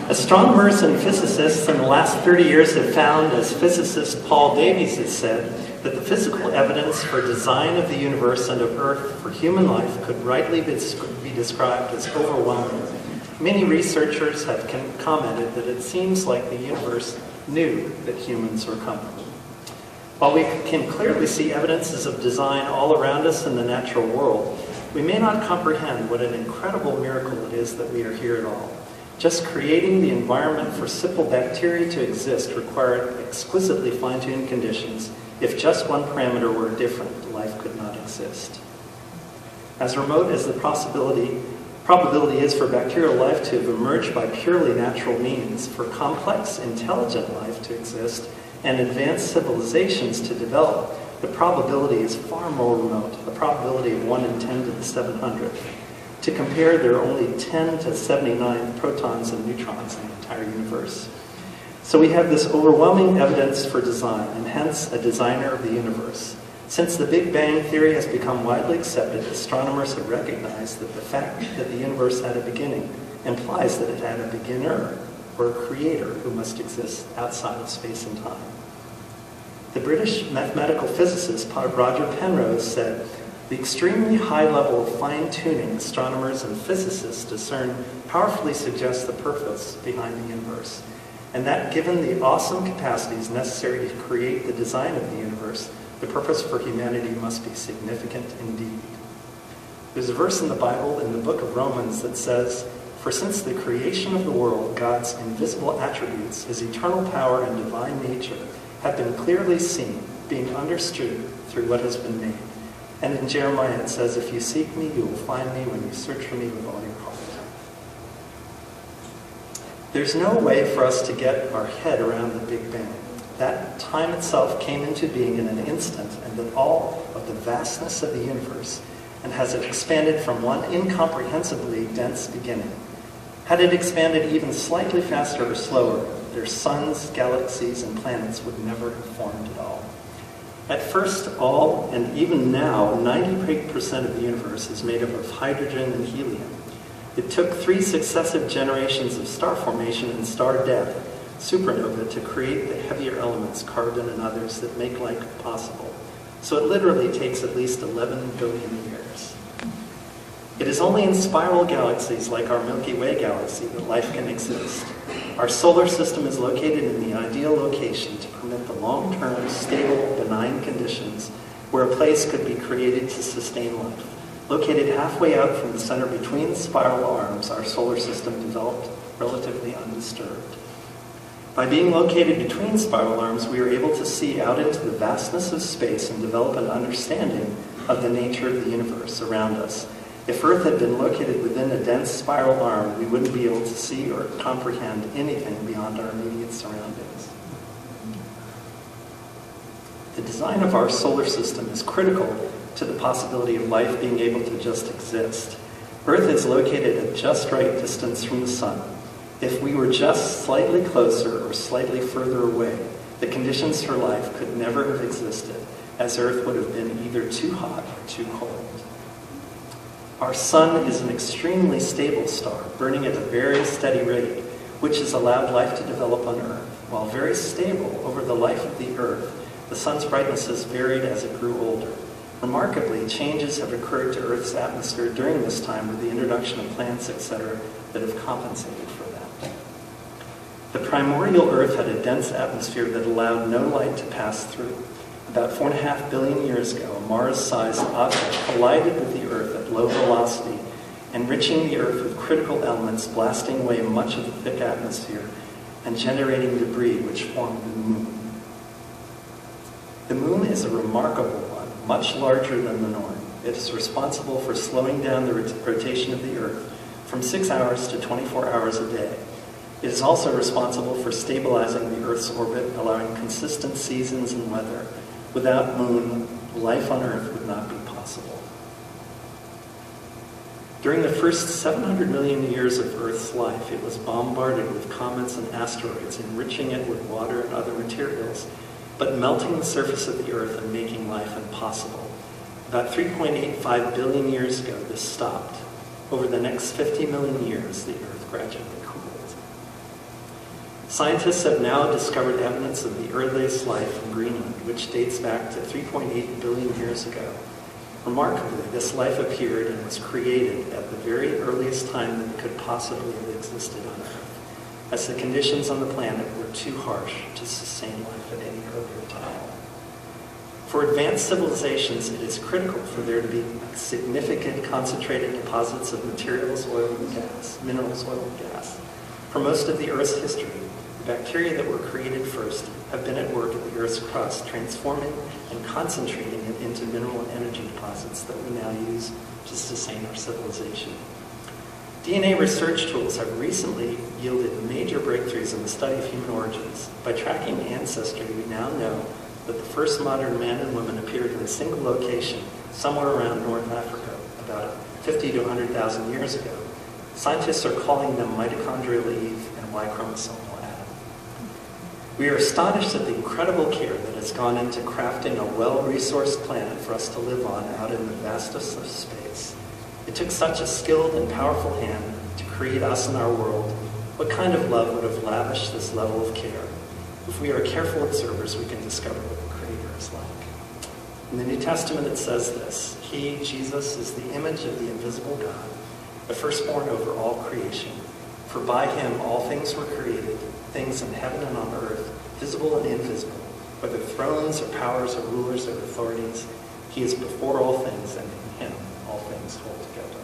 Astronomers and physicists in the last 30 years have found, as physicist Paul Davies has said, that the physical evidence for design of the universe and of Earth for human life could rightly be described as overwhelming. Many researchers have commented that it seems like the universe knew that humans were coming. While we can clearly see evidences of design all around us in the natural world, we may not comprehend what an incredible miracle it is that we are here at all. Just creating the environment for simple bacteria to exist required exquisitely fine-tuned conditions. If just one parameter were different, life could not exist. As remote as the probability is for bacterial life to have emerged by purely natural means, for complex, intelligent life to exist, and advanced civilizations to develop, the probability is far more remote, a probability of 1 in 10 to the 700th. To compare, there are only 10 to 79 protons and neutrons in the entire universe. So we have this overwhelming evidence for design, and hence a designer of the universe. Since the Big Bang theory has become widely accepted, astronomers have recognized that the fact that the universe had a beginning implies that it had a beginner, or a creator, who must exist outside of space and time. The British mathematical physicist Roger Penrose said, "The extremely high level of fine-tuning astronomers and physicists discern powerfully suggests the purpose behind the universe, and that given the awesome capacities necessary to create the design of the universe, the purpose for humanity must be significant indeed." There's a verse in the Bible, in the book of Romans, that says, "For since the creation of the world, God's invisible attributes, his eternal power and divine nature, have been clearly seen, being understood through what has been made." And in Jeremiah it says, "If you seek me, you will find me when you search for me with all your heart." There's no way for us to get our head around the Big Bang. That time itself came into being in an instant, and then all of the vastness of the universe, and has it expanded from one incomprehensibly dense beginning. Had it expanded even slightly faster or slower, their suns, galaxies, and planets would never have formed at all. At first, all, and even now, 90% of the universe is made up of hydrogen and helium. It took 3 successive generations of star formation and star death, supernova, to create the heavier elements, carbon and others, that make life possible. So it literally takes at least 11 billion years. It is only in spiral galaxies like our Milky Way galaxy that life can exist. Our solar system is located in the ideal location to permit the long-term, stable, benign conditions where a place could be created to sustain life. Located halfway out from the center between spiral arms, our solar system developed relatively undisturbed. By being located between spiral arms, we are able to see out into the vastness of space and develop an understanding of the nature of the universe around us. If Earth had been located within a dense spiral arm, we wouldn't be able to see or comprehend anything beyond our immediate surroundings. The design of our solar system is critical to the possibility of life being able to just exist. Earth is located at just right distance from the sun. If we were just slightly closer or slightly further away, the conditions for life could never have existed, as Earth would have been either too hot or too cold. Our sun is an extremely stable star, burning at a very steady rate, which has allowed life to develop on Earth. While very stable over the life of the Earth, the sun's brightness has varied as it grew older. Remarkably, changes have occurred to Earth's atmosphere during this time with the introduction of plants, etc., that have compensated for that. The primordial Earth had a dense atmosphere that allowed no light to pass through. About 4.5 billion years ago, a Mars-sized object collided with the Earth at low velocity, enriching the Earth with critical elements, blasting away much of the thick atmosphere, and generating debris which formed the Moon. The Moon is a remarkable one, much larger than the norm. It is responsible for slowing down the rotation of the Earth from 6 hours to 24 hours a day. It is also responsible for stabilizing the Earth's orbit, allowing consistent seasons and weather. Without Moon, life on Earth would not be possible. During the first 700 million years of Earth's life, it was bombarded with comets and asteroids, enriching it with water and other materials, but melting the surface of the Earth and making life impossible. About 3.85 billion years ago, this stopped. Over the next 50 million years, the Earth gradually cooled. Scientists have now discovered evidence of the earliest life in Greenland, which dates back to 3.8 billion years ago. Remarkably, this life appeared and was created at the very earliest time that it could possibly have existed on Earth, as the conditions on the planet were too harsh to sustain life at any earlier time. For advanced civilizations, it is critical for there to be significant concentrated deposits of materials, oil, and gas, minerals, oil, and gas. For most of the Earth's history, the bacteria that were created first have been at work at the Earth's crust, transforming and concentrating it into mineral and energy deposits that we now use to sustain our civilization. DNA research tools have recently yielded major breakthroughs in the study of human origins. By tracking ancestry, we now know that the first modern man and woman appeared in a single location somewhere around North Africa about 50 to 100,000 years ago. Scientists are calling them mitochondrial Eve and Y-chromosomal Adam. We are astonished at the incredible care that has gone into crafting a well-resourced planet for us to live on out in the vastness of space. It took such a skilled and powerful hand to create us and our world. What kind of love would have lavished this level of care? If we are careful observers, we can discover what the Creator is like. In the New Testament, it says this: He, Jesus, is the image of the invisible God, the firstborn over all creation. For by him all things were created, things in heaven and on earth, visible and invisible, whether thrones or powers or rulers or authorities. He is before all things, and in him all things hold together.